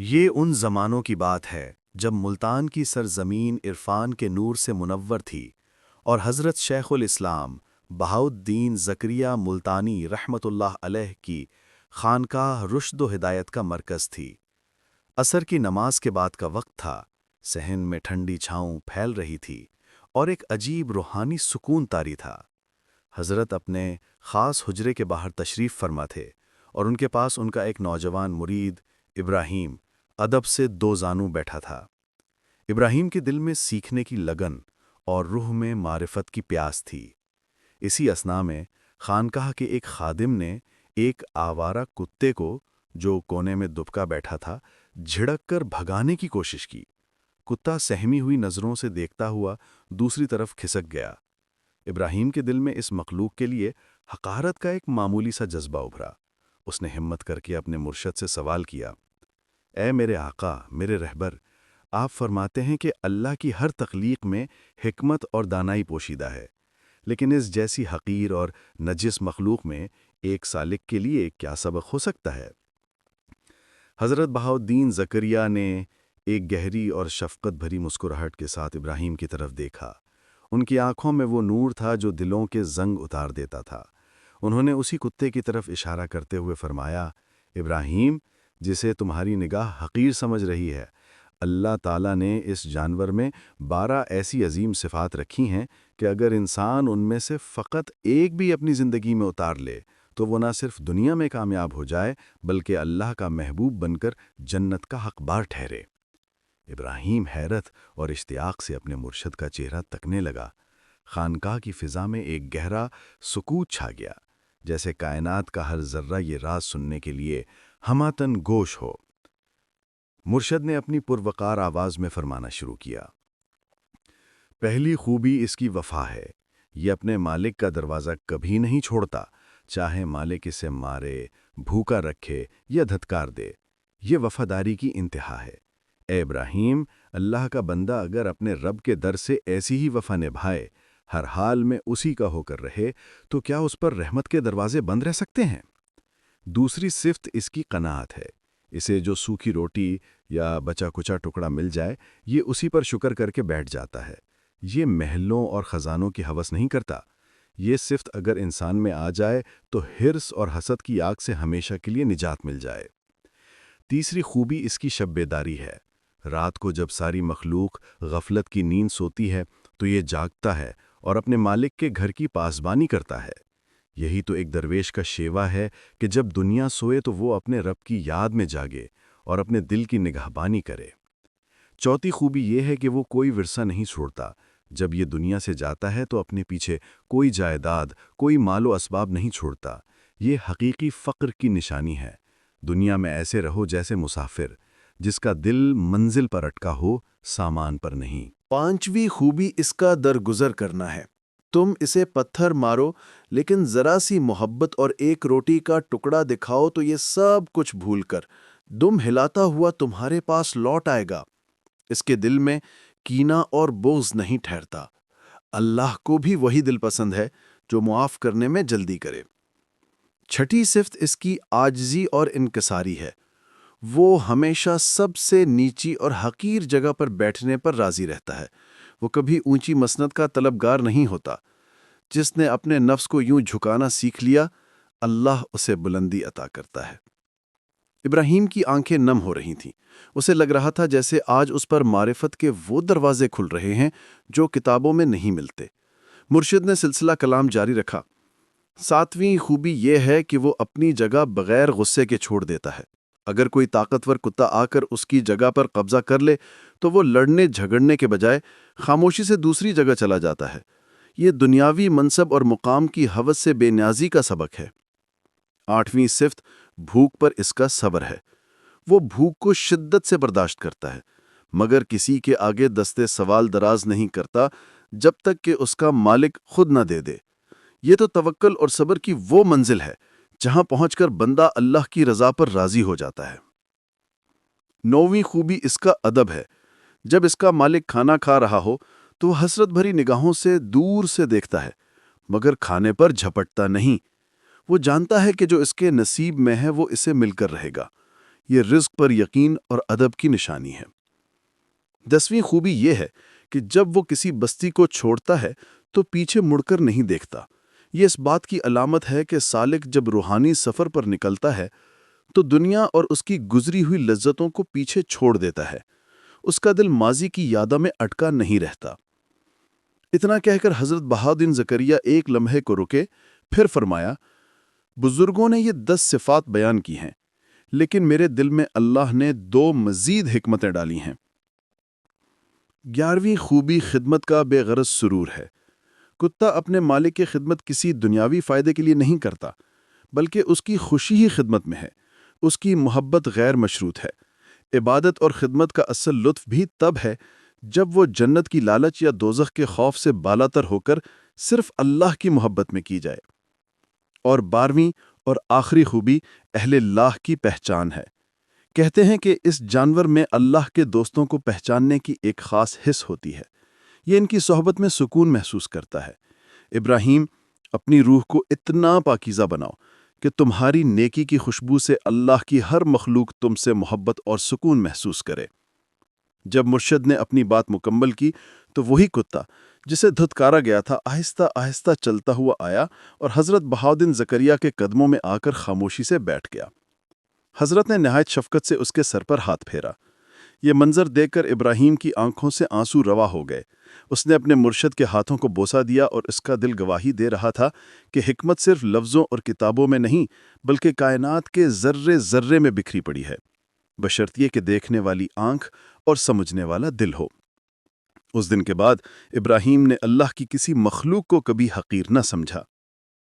یہ ان زمانوں کی بات ہے جب ملتان کی سرزمین عرفان کے نور سے منور تھی اور حضرت شیخ الاسلام بہاؤالدین زکریہ ملتانی رحمۃ اللہ علیہ کی خانقاہ رشد و ہدایت کا مرکز تھی۔ عصر کی نماز کے بعد کا وقت تھا، صحن میں ٹھنڈی چھاؤں پھیل رہی تھی اور ایک عجیب روحانی سکون طاری تھا۔ حضرت اپنے خاص حجرے کے باہر تشریف فرما تھے اور ان کے پاس ان کا ایک نوجوان مرید ابراہیم ادب سے دو زانوں بیٹھا تھا۔ ابراہیم کے دل میں سیکھنے کی لگن اور روح میں معرفت کی پیاس تھی۔ اسی اثناء میں خانقاہ کے ایک خادم نے ایک آوارہ کتے کو جو کونے میں دبکا بیٹھا تھا جھڑک کر بھگانے کی کوشش کی۔ کتا سہمی ہوئی نظروں سے دیکھتا ہوا دوسری طرف کھسک گیا۔ ابراہیم کے دل میں اس مخلوق کے لیے حقارت کا ایک معمولی سا جذبہ ابھرا۔ اس نے ہمت کر کے اپنے مرشد سے سوال کیا، اے میرے آقا، میرے رہبر، آپ فرماتے ہیں کہ اللہ کی ہر تخلیق میں حکمت اور دانائی پوشیدہ ہے، لیکن اس جیسی حقیر اور نجس مخلوق میں ایک سالک کے لیے کیا سبق ہو سکتا ہے؟ حضرت بہاؤالدین زکریہ نے ایک گہری اور شفقت بھری مسکراہٹ کے ساتھ ابراہیم کی طرف دیکھا۔ ان کی آنکھوں میں وہ نور تھا جو دلوں کے زنگ اتار دیتا تھا۔ انہوں نے اسی کتے کی طرف اشارہ کرتے ہوئے فرمایا، ابراہیم، جسے تمہاری نگاہ حقیر سمجھ رہی ہے، اللہ تعالیٰ نے اس جانور میں 12 ایسی عظیم صفات رکھی ہیں کہ اگر انسان ان میں سے فقط ایک بھی اپنی زندگی میں اتار لے تو وہ نہ صرف دنیا میں کامیاب ہو جائے بلکہ اللہ کا محبوب بن کر جنت کا حقدار ٹھہرے۔ ابراہیم حیرت اور اشتیاق سے اپنے مرشد کا چہرہ تکنے لگا۔ خانقاہ کی فضا میں ایک گہرا سکوت چھا گیا، جیسے کائنات کا ہر ذرہ یہ راز سننے کے لیے ہماتن گوش ہو۔ مرشد نے اپنی پروقار آواز میں فرمانا شروع کیا، پہلی خوبی اس کی وفا ہے۔ یہ اپنے مالک کا دروازہ کبھی نہیں چھوڑتا، چاہے مالک اسے مارے، بھوکا رکھے یا دھتکار دے۔ یہ وفاداری کی انتہا ہے۔ اے ابراہیم، اللہ کا بندہ اگر اپنے رب کے در سے ایسی ہی وفا نبھائے، ہر حال میں اسی کا ہو کر رہے، تو کیا اس پر رحمت کے دروازے بند رہ سکتے ہیں؟ دوسری صفت اس کی قناعت ہے۔ اسے جو سوکھی روٹی یا بچا کچا ٹکڑا مل جائے، یہ اسی پر شکر کر کے بیٹھ جاتا ہے۔ یہ محلوں اور خزانوں کی ہوس نہیں کرتا۔ یہ صفت اگر انسان میں آ جائے تو حرص اور حسد کی آگ سے ہمیشہ کے لیے نجات مل جائے۔ تیسری خوبی اس کی شب بیداری ہے۔ رات کو جب ساری مخلوق غفلت کی نیند سوتی ہے تو یہ جاگتا ہے اور اپنے مالک کے گھر کی پاسبانی کرتا ہے۔ یہی تو ایک درویش کا شیوا ہے کہ جب دنیا سوئے تو وہ اپنے رب کی یاد میں جاگے اور اپنے دل کی نگہبانی کرے۔ چوتھی خوبی یہ ہے کہ وہ کوئی ورثہ نہیں چھوڑتا۔ جب یہ دنیا سے جاتا ہے تو اپنے پیچھے کوئی جائیداد، کوئی مال و اسباب نہیں چھوڑتا۔ یہ حقیقی فقر کی نشانی ہے۔ دنیا میں ایسے رہو جیسے مسافر، جس کا دل منزل پر اٹکا ہو، سامان پر نہیں۔ پانچویں خوبی اس کا درگزر کرنا ہے۔ تم اسے پتھر مارو لیکن ذرا سی محبت اور ایک روٹی کا ٹکڑا دکھاؤ تو یہ سب کچھ بھول کر دم ہلاتا ہوا تمہارے پاس لوٹ آئے گا۔ اس کے دل میں کینہ اور بغض نہیں ٹھہرتا۔ اللہ کو بھی وہی دل پسند ہے جو معاف کرنے میں جلدی کرے۔ چھٹی صفت اس کی عاجزی اور انکساری ہے۔ وہ ہمیشہ سب سے نیچی اور حقیر جگہ پر بیٹھنے پر راضی رہتا ہے۔ وہ کبھی اونچی مسند کا طلبگار نہیں ہوتا۔ جس نے اپنے نفس کو یوں جھکانا سیکھ لیا، اللہ اسے بلندی عطا کرتا ہے۔ ابراہیم کی آنکھیں نم ہو رہی تھیں۔ اسے لگ رہا تھا جیسے آج اس پر معرفت کے وہ دروازے کھل رہے ہیں جو کتابوں میں نہیں ملتے۔ مرشد نے سلسلہ کلام جاری رکھا، ساتویں خوبی یہ ہے کہ وہ اپنی جگہ بغیر غصے کے چھوڑ دیتا ہے۔ اگر کوئی طاقتور کتا آ کر اس کی جگہ پر قبضہ کر لے تو وہ لڑنے جھگڑنے کے بجائے خاموشی سے دوسری جگہ چلا جاتا ہے۔ یہ دنیاوی منصب اور مقام کی ہوس سے بے نیازی کا سبق ہے۔ آٹھویں صفت بھوک پر اس کا صبر ہے۔ وہ بھوک کو شدت سے برداشت کرتا ہے، مگر کسی کے آگے دستے سوال دراز نہیں کرتا جب تک کہ اس کا مالک خود نہ دے دے۔ یہ تو توکل اور صبر کی وہ منزل ہے جہاں پہنچ کر بندہ اللہ کی رضا پر راضی ہو جاتا ہے۔ نویں خوبی اس کا ادب ہے۔ جب اس کا مالک کھانا کھا رہا ہو تو وہ حسرت بھری نگاہوں سے دور سے دیکھتا ہے، مگر کھانے پر جھپٹتا نہیں۔ وہ جانتا ہے کہ جو اس کے نصیب میں ہے وہ اسے مل کر رہے گا۔ یہ رزق پر یقین اور ادب کی نشانی ہے۔ 10ویں خوبی یہ ہے کہ جب وہ کسی بستی کو چھوڑتا ہے تو پیچھے مڑ کر نہیں دیکھتا۔ یہ اس بات کی علامت ہے کہ سالک جب روحانی سفر پر نکلتا ہے تو دنیا اور اس کی گزری ہوئی لذتوں کو پیچھے چھوڑ دیتا ہے۔ اس کا دل ماضی کی یادوں میں اٹکا نہیں رہتا۔ اتنا کہہ کر حضرت بہاؤالدین زکریا ایک لمحے کو رکے، پھر فرمایا، بزرگوں نے یہ 10 صفات بیان کی ہیں، لیکن میرے دل میں اللہ نے 2 مزید حکمتیں ڈالی ہیں۔ 11ویں خوبی خدمت کا بے غرض سرور ہے۔ کتا اپنے مالک کی خدمت کسی دنیاوی فائدے کے لیے نہیں کرتا، بلکہ اس کی خوشی ہی خدمت میں ہے۔ اس کی محبت غیر مشروط ہے۔ عبادت اور خدمت کا اصل لطف بھی تب ہے جب وہ جنت کی لالچ یا دوزخ کے خوف سے بالاتر ہو کر صرف اللہ کی محبت میں کی جائے۔ اور 12ویں اور آخری خوبی اہل اللہ کی پہچان ہے۔ کہتے ہیں کہ اس جانور میں اللہ کے دوستوں کو پہچاننے کی ایک خاص حس ہوتی ہے۔ یہ ان کی صحبت میں سکون محسوس کرتا ہے۔ ابراہیم، اپنی روح کو اتنا پاکیزہ بناؤ کہ تمہاری نیکی کی خوشبو سے اللہ کی ہر مخلوق تم سے محبت اور سکون محسوس کرے۔ جب مرشد نے اپنی بات مکمل کی تو وہی کتا جسے دھتکارا گیا تھا آہستہ آہستہ چلتا ہوا آیا اور حضرت بہاؤالدین زکریا کے قدموں میں آ کر خاموشی سے بیٹھ گیا۔ حضرت نے نہایت شفقت سے اس کے سر پر ہاتھ پھیرا۔ یہ منظر دیکھ کر ابراہیم کی آنکھوں سے آنسو روا ہو گئے۔ اس نے اپنے مرشد کے ہاتھوں کو بوسہ دیا اور اس کا دل گواہی دے رہا تھا کہ حکمت صرف لفظوں اور کتابوں میں نہیں بلکہ کائنات کے ذرے ذرے میں بکھری پڑی ہے، بشرطیے کہ دیکھنے والی آنکھ اور سمجھنے والا دل ہو۔ اس دن کے بعد ابراہیم نے اللہ کی کسی مخلوق کو کبھی حقیر نہ سمجھا۔